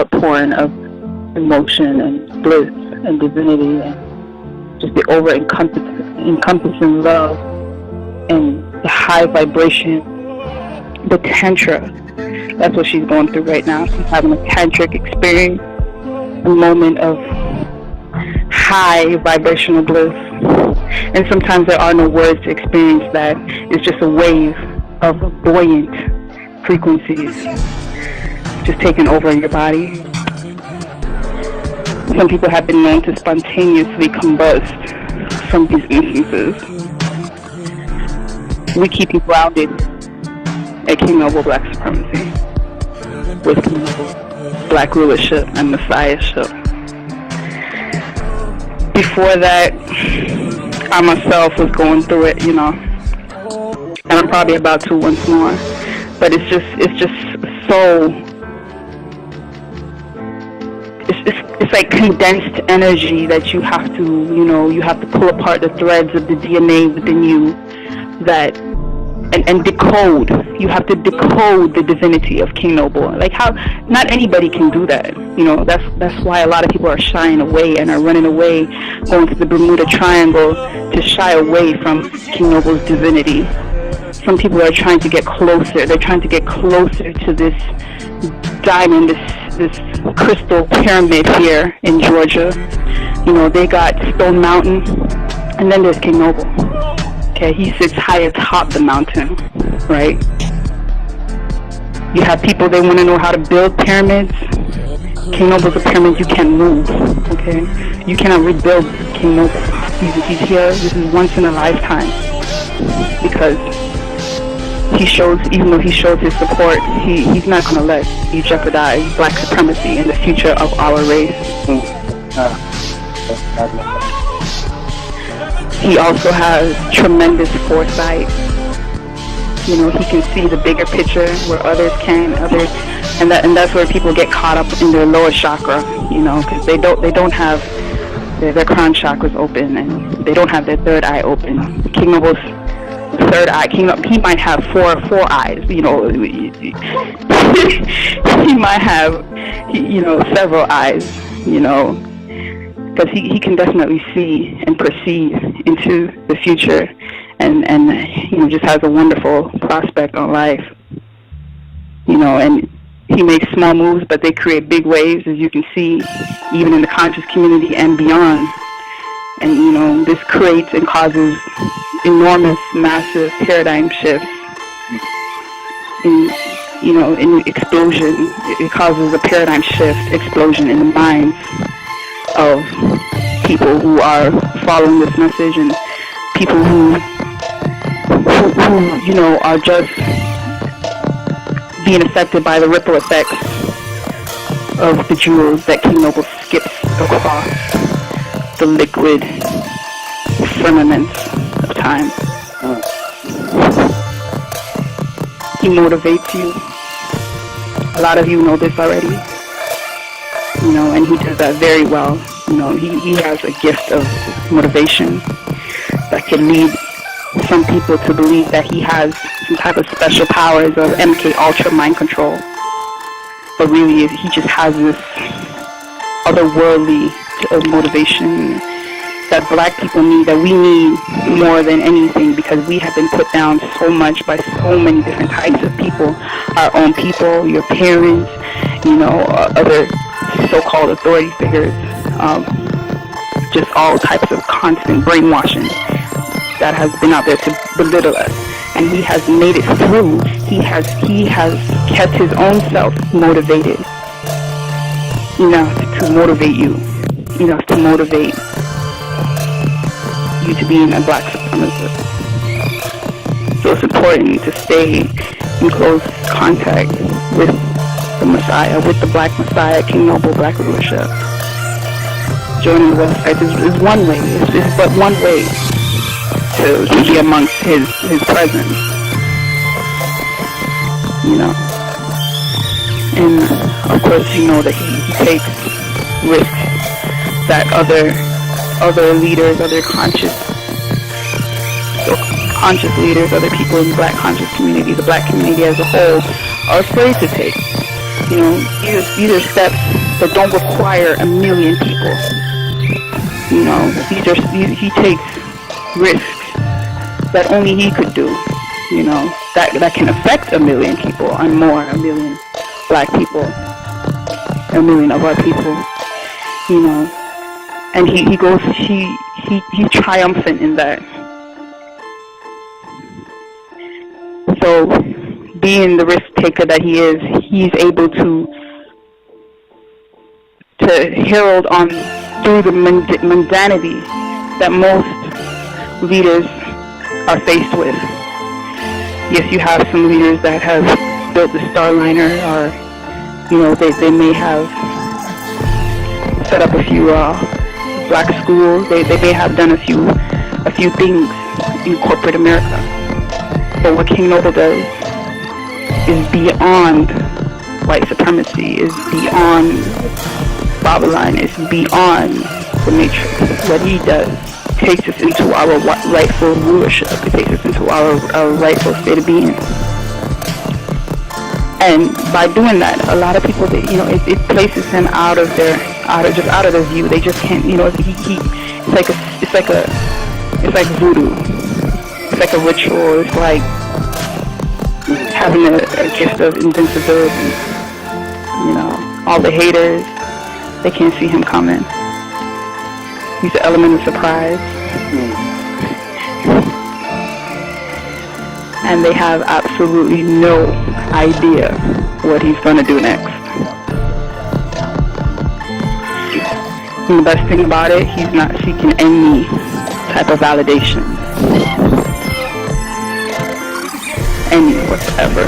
outpouring of emotion and bliss and divinity and just the encompassing love and the high vibration, the tantra. That's what she's going through right now. She's having a tantric experience, a moment of high vibrational bliss. And sometimes there are no words to experience that. It's just a wave of buoyant frequencies just taking over your body. Some people have been known to spontaneously combust from these instances. We keep you grounded at King Noble Black Supremacy with Black rulership and Messiahship. Before that, I myself was going through it, and I'm probably about to once more. But it's just so. It's like condensed energy that you have to, you have to pull apart the threads of the DNA within you that. And decode. You have to decode the divinity of King Noble. Like how not anybody can do that. That's why a lot of people are shying away and are running away, going to the Bermuda Triangle to shy away from King Noble's divinity. Some people are trying to get closer. They're trying to get closer to this diamond, this crystal pyramid here in Georgia. They got Stone Mountain, and then there's King Noble. Okay, he sits high atop the mountain, right? You have people, they want to know how to build pyramids. King Noble's a pyramid you can't move, okay? You cannot rebuild King Noble. He's here, this is once in a lifetime. Because even though he shows his support, he's not going to let you jeopardize Black supremacy and the future of our race. He also has tremendous foresight. He can see the bigger picture where others can. And that's where people get caught up in their lower chakra. Because they don't have their crown chakras open and they don't have their third eye open. King Noble's third eye. He might have four eyes. He might have several eyes. Because he can definitely see and perceive into the future and just has a wonderful prospect on life. And he makes small moves, but they create big waves, as you can see, even in the conscious community and beyond. And, this creates and causes enormous, massive paradigm shifts in explosion. It causes a paradigm shift, explosion in the minds of people who are following this message and people who are just being affected by the ripple effects of the jewels that King Noble skips across the liquid firmaments of time. He motivates you. A lot of you know this already. And he does that very well. He has a gift of motivation that can lead some people to believe that he has some type of special powers of MK Ultra mind control. But really, he just has this otherworldly motivation that Black people need, that we need more than anything, because we have been put down so much by so many different types of people. Our own people, your parents, other so-called authority figures, just all types of constant brainwashing that has been out there to belittle us. And he has made it through. He has kept his own self motivated enough to motivate you, enough to motivate you to being a Black supremacist. So it's important to stay in close contact with the Messiah, with the Black Messiah, King Noble Black rulership. Joining the website is one way. It's but one way to be amongst his presence. And of course, that he takes risks that other leaders, other conscious leaders, other people in the Black conscious community, the Black community as a whole, are afraid to take. You know, these are steps that don't require a million people. You know, he takes risks that only he could do. You know, that can affect a million people and more, a million black people, a million of our people. You know, and he's triumphant in that. So, being the risk taker that he is, he's able to herald on through the mundanity that most leaders are faced with. Yes, you have some leaders that have built the Starliner, or you know, they may have set up a few black schools. They may have done a few things in corporate America. But what King Noble does is beyond white supremacy, is beyond Babylon, is beyond the matrix. What he does takes us into our rightful rulership. It takes us into our rightful state of being. And by doing that, a lot of people, it places him out of their view. They just can't, it's like voodoo. It's like a ritual. It's like having a gift of invincibility. You know, all the haters, they can't see him coming. He's the element of surprise. And they have absolutely no idea what he's going to do next. And the best thing about it, he's not seeking any type of validation. Any whatsoever.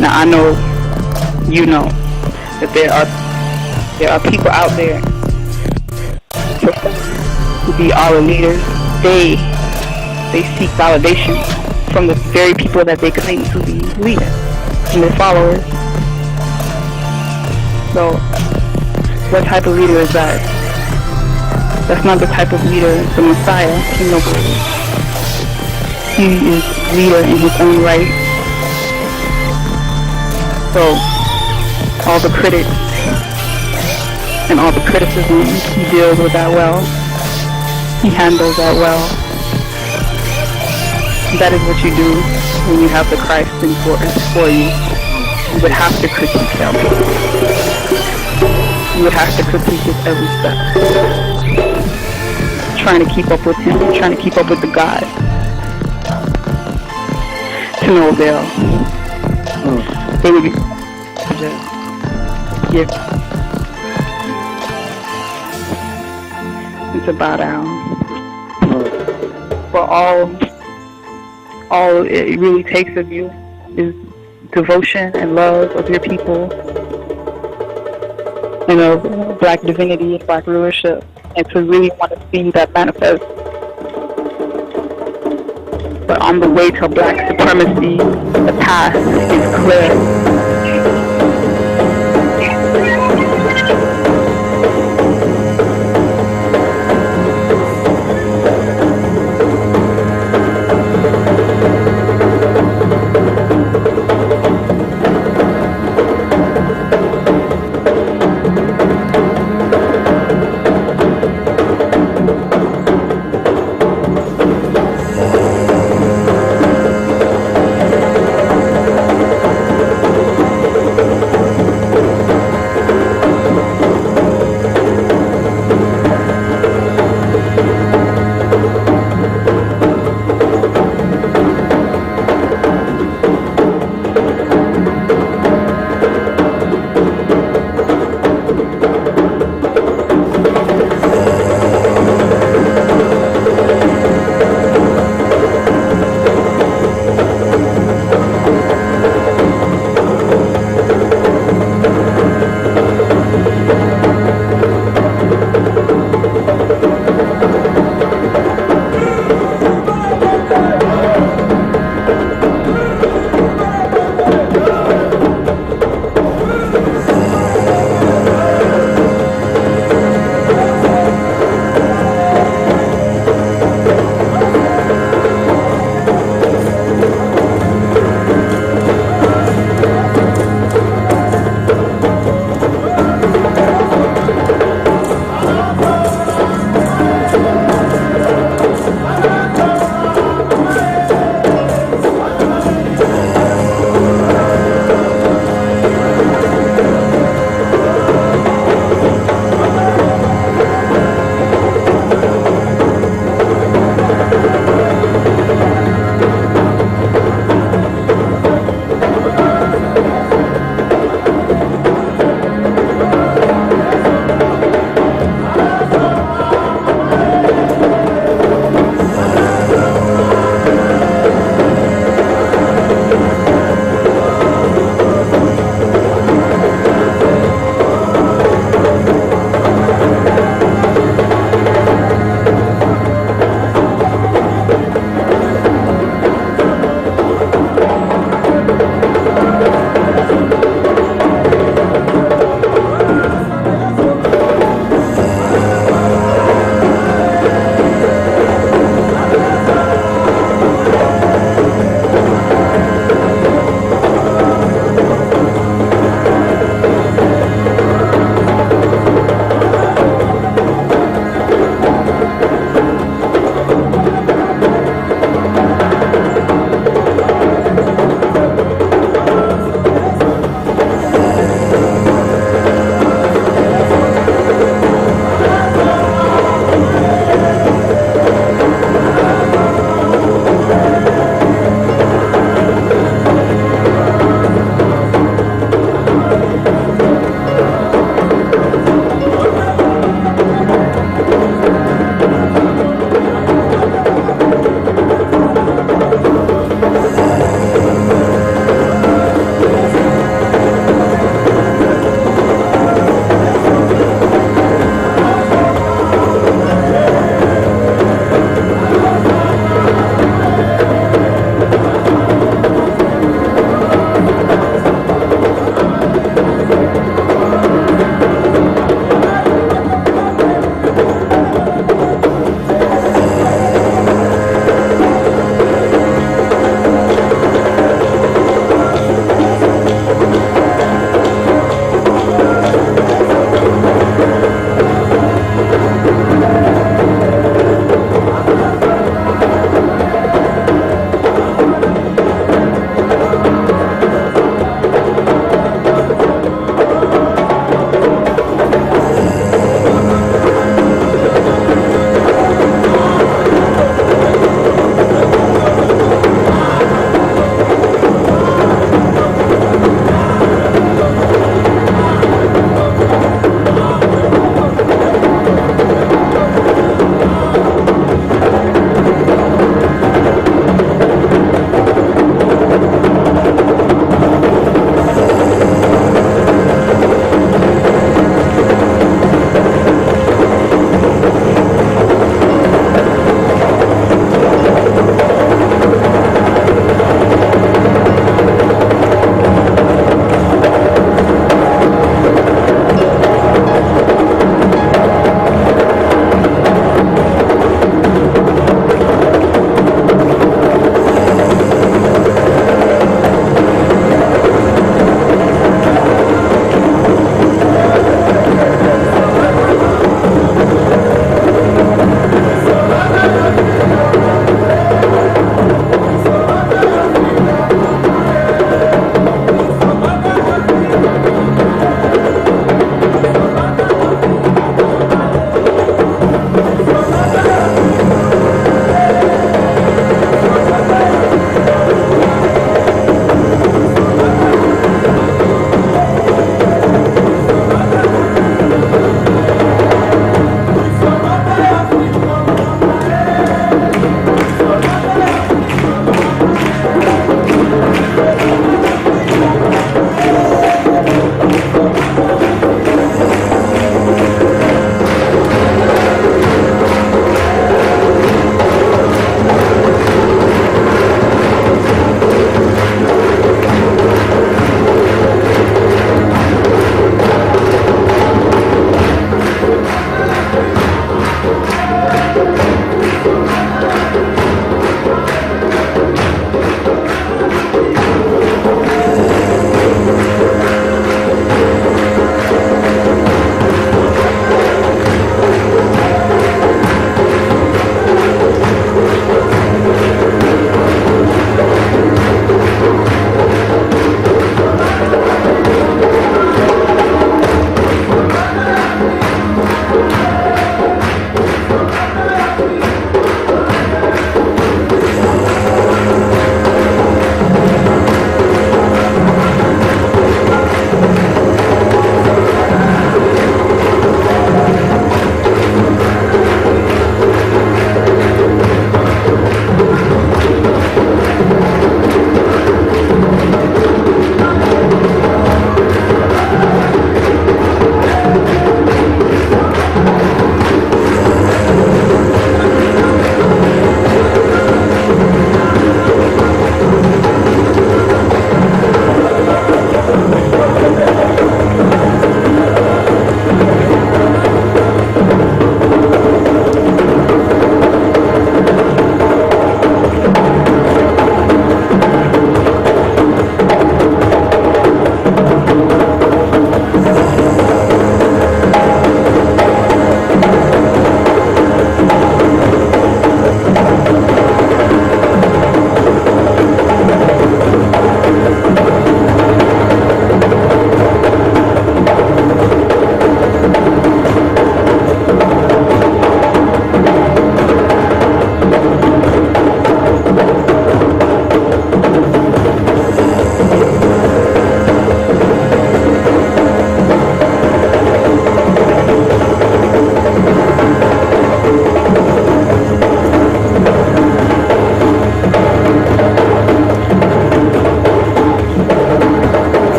Now I know, you know, that there are people out there who be our leaders. They seek validation from the very people that they claim to be leaders and their followers. So, what type of leader is that? That's not the type of leader the Messiah, King Noble. He is leader in his own right. So, all the critics and all the criticism, he deals with that well. He handles that well. That is what you do when you have the Christ for you. You would have to critique him. You would have to critique his every step. Trying to keep up with him, trying to keep up with the God. To no avail. They would just give and to bow down. For all it really takes of you is devotion and love of your people, and of black divinity and black rulership, and to really want to see that manifest. But on the way to black supremacy, the path is clear.